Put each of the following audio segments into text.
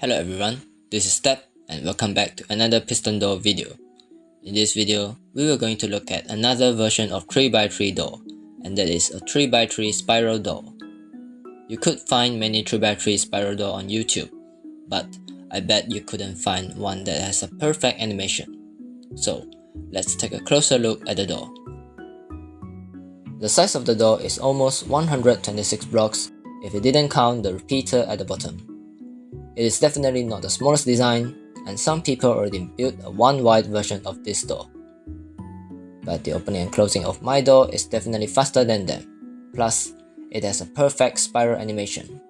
Hello everyone, this is Step and welcome back to another piston door video. In this video, we were going to look at another version of 3x3 door, and that is a 3x3 spiral door. You could find many 3x3 spiral door on YouTube, but I bet you couldn't find one that has a perfect animation. So, let's take a closer look at the door. The size of the door is almost 126 blocks if you didn't count the repeater at the bottom. It is definitely not the smallest design, and some people already built a one-wide version of this door. But the opening and closing of my door is definitely faster than them, plus it has a perfect spiral animation.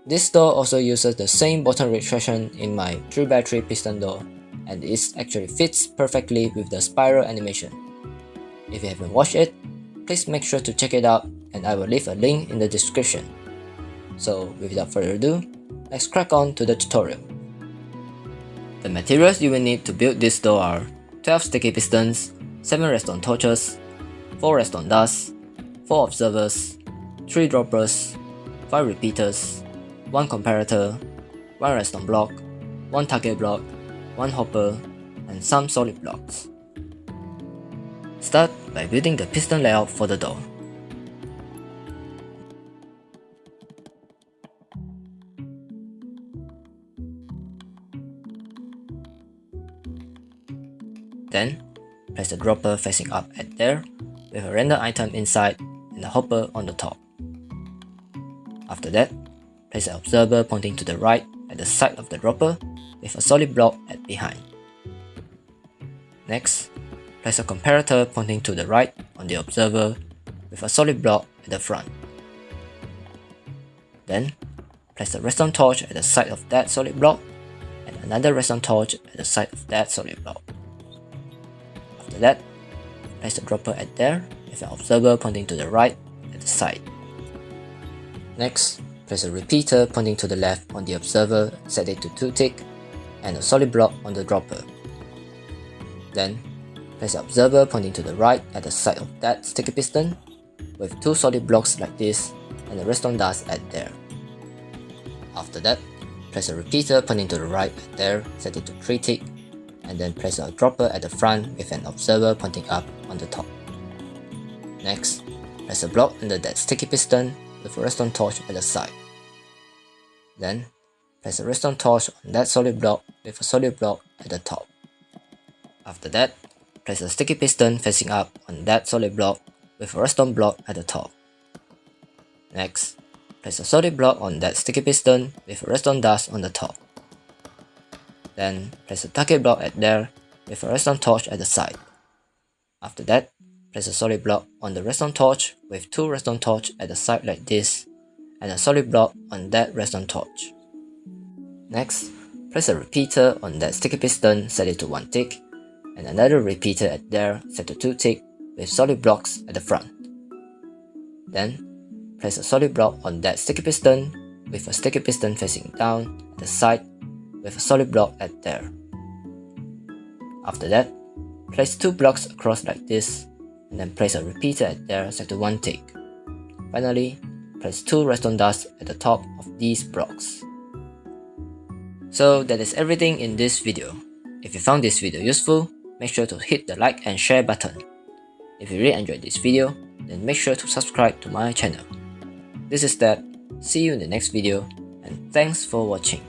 This door also uses the same bottom retraction in my 3x3 piston door, and it actually fits perfectly with the spiral animation. If you haven't watched it, please make sure to check it out, and I will leave a link in the description. So without further ado, let's crack on to the tutorial. The materials you will need to build this door are 12 sticky pistons, 7 redstone torches, 4 redstone dust, 4 observers, 3 droppers, 5 repeaters, 1 comparator, 1 redstone block, 1 target block, 1 hopper, and some solid blocks. Start by building the piston layout for the door. Then, place the dropper facing up at there with a random item inside and a hopper on the top. After that, place an observer pointing to the right at the side of the dropper with a solid block at behind. Next, place a comparator pointing to the right on the observer with a solid block at the front. Then, place a redstone torch at the side of that solid block and another redstone torch at the side of that solid block. After that, place the dropper at there with an observer pointing to the right at the side. Next, place a repeater pointing to the left on the observer, set it to 2 tick, and a solid block on the dropper. Then, place the observer pointing to the right at the side of that sticky piston with 2 solid blocks like this and the redstone dust at there. After that, place a repeater pointing to the right at there, set it to 3 tick, and then place a dropper at the front with an observer pointing up on the top. Next, place a block under that sticky piston with a redstone torch at the side. Then, place a redstone torch on that solid block with a solid block at the top. After that, place a sticky piston facing up on that solid block with a redstone block at the top. Next, place a solid block on that sticky piston with a redstone dust on the top. Then, place a target block at there with a redstone torch at the side. After that, place a solid block on the redstone torch with 2 redstone torch at the side like this, and a solid block on that redstone torch. Next, place a repeater on that sticky piston, set it to 1 tick, and another repeater at there set to 2 tick with solid blocks at the front. Then, place a solid block on that sticky piston with a sticky piston facing down at the side with a solid block at there. After that, place 2 blocks across like this, and then place a repeater at there set to 1 tick. Finally, place 2 redstone dust at the top of these blocks. So that is everything in this video. If you found this video useful, make sure to hit the like and share button. If you really enjoyed this video, then make sure to subscribe to my channel. This is Dad, see you in the next video, and thanks for watching.